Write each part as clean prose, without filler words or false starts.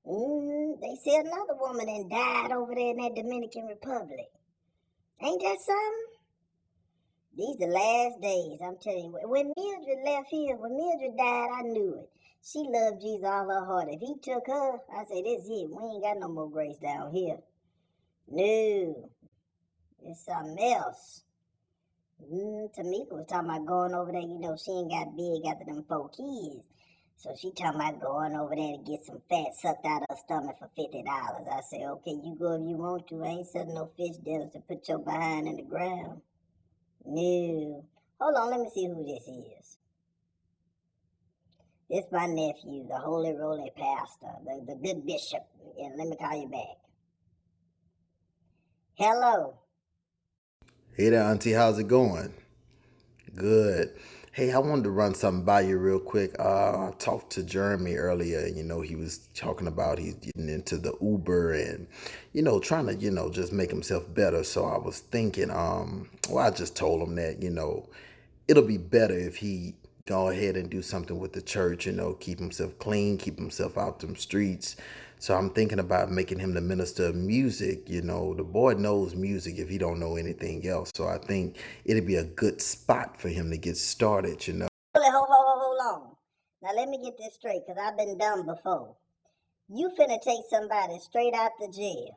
They said another woman that died over there in that Dominican Republic. Ain't that something? These the last days, I'm telling you. When Mildred left here, when Mildred died, I knew it. She loved Jesus all her heart. If he took her, I say, this is it. We ain't got no more grace down here. No, it's something else. Tamika was talking about going over there. You know, she ain't got big after them 4 kids. So she talking about going over there to get some fat sucked out of her stomach for $50. I say, okay, you go if you want to. I ain't selling no fish dinners to put your behind in the ground. No. Hold on, let me see who this is. This my nephew, the holy roly pastor, the good bishop. And let me call you back. Hello. Hey there, Auntie. How's it going? Good. Hey, I wanted to run something by you real quick. I talked to Jeremy earlier, and he was talking about he's getting into the Uber and trying to just make himself better. So I was thinking, well, I just told him that it'll be better if he go ahead and do something with the church, keep himself clean, keep himself out them streets. So I'm thinking about making him the minister of music. The boy knows music if he don't know anything else. So I think it'd be a good spot for him to get started. Hold on. Now let me get this straight, because I've been dumb before. You finna take somebody straight out the jail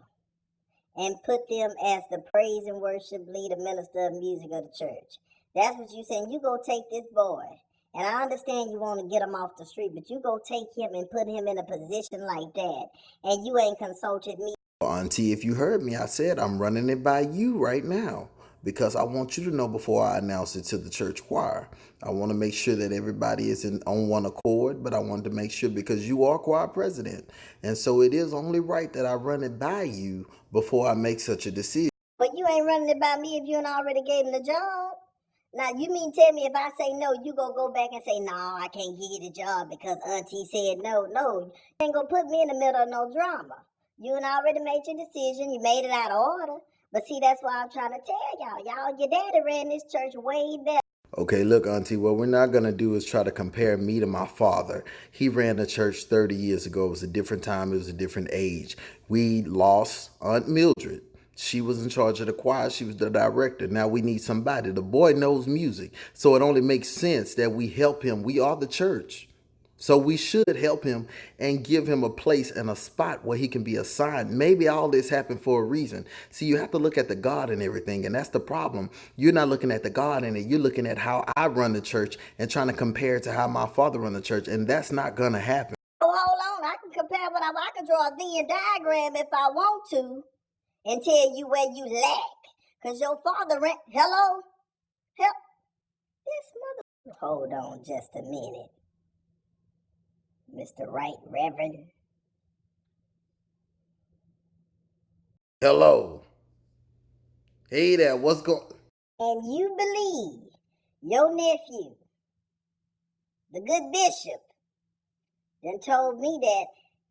and put them as the praise and worship leader, minister of music of the church. That's what you saying. You go take this boy, and I understand you want to get him off the street, but you go take him and put him in a position like that, and you ain't consulted me. Auntie, if you heard me, I said I'm running it by you right now because I want you to know before I announce it to the church choir. I want to make sure that everybody is on one accord, but I wanted to make sure because you are choir president. And so it is only right that I run it by you before I make such a decision. But you ain't running it by me if you ain't already gave him the job. Now, you mean tell me if I say no, you go back and say, no, I can't give you the job because Auntie said no. No, you ain't gonna put me in the middle of no drama. You and already made your decision. You made it out of order. But see, that's why I'm trying to tell y'all. Your daddy ran this church way better. Okay, look, Auntie, what we're not going to do is try to compare me to my father. He ran the church 30 years ago. It was a different time. It was a different age. We lost Aunt Mildred. She was in charge of the choir. She was the director. Now we need somebody. The boy knows music. So it only makes sense that we help him. We are the church. So we should help him and give him a place and a spot where he can be assigned. Maybe all this happened for a reason. See, you have to look at the God and everything, and that's the problem. You're not looking at the God in it. You're looking at how I run the church and trying to compare it to how my father run the church, and that's not going to happen. Oh, hold on. I can compare what I can draw a Venn diagram if I want to and tell you where you lack. Because your father ran... Hello? Help. This mother... Hold on just a minute. Mr. Right Reverend. Hello. Hey there, what's going? And you believe your nephew, the good bishop, then told me that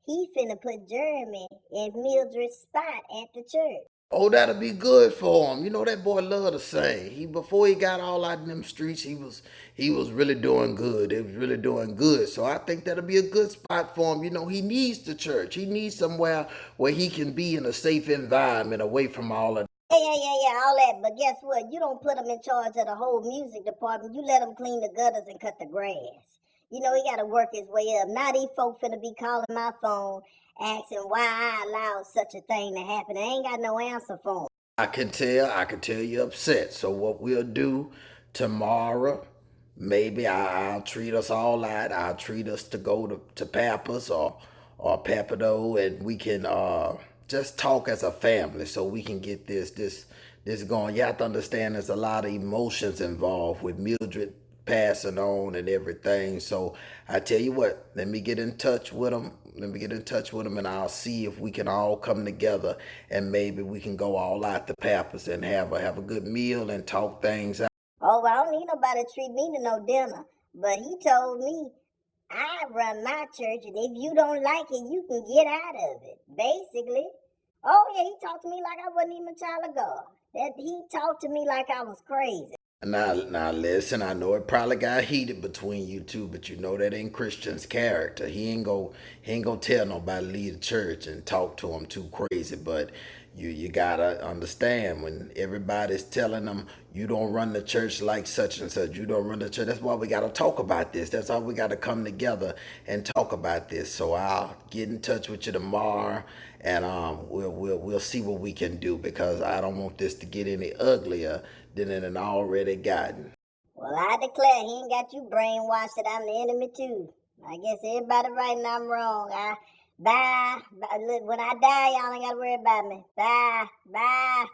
he finna put Jeremy in Mildred's spot at the church. Oh, that'll be good for him. That boy loved to sing. Before he got all out in them streets, he was really doing good. It was really doing good. So I think that'll be a good spot for him. He needs the church. He needs somewhere where he can be in a safe environment away from all of Yeah, all that. But guess what? You don't put him in charge of the whole music department. You let him clean the gutters and cut the grass. He got to work his way up. Now these folk finna be calling my phone asking why I allowed such a thing to happen. I ain't got no answer for him. I can tell you're upset. So what we'll do tomorrow, maybe I'll treat us all out. I'll treat us to go to Papa's or Papado, and we can just talk as a family so we can get this going. You have to understand there's a lot of emotions involved with Mildred passing on and everything. So I tell you what, let me get in touch with them. And I'll see if we can all come together and maybe we can go all out to Papa's and have a good meal and talk things out. Oh, I don't need nobody to treat me to no dinner. But he told me I run my church, and if you don't like it, you can get out of it, basically. Oh, yeah, he talked to me like I wasn't even a child of God. He talked to me like I was crazy. Now, listen. I know it probably got heated between you two, but you know that ain't Christian's character. He ain't gonna tell nobody to leave the church and talk to him too crazy. But you gotta understand when everybody's telling them you don't run the church like such and such. You don't run the church. That's why we gotta talk about this. That's why we gotta come together and talk about this. So I'll get in touch with you tomorrow, and we'll see what we can do because I don't want this to get any uglier than it had already gotten. Well, I declare he ain't got you brainwashed that I'm the enemy too. I guess everybody right and I'm wrong. Bye. Look, when I die, y'all ain't gotta worry about me. Bye. Bye.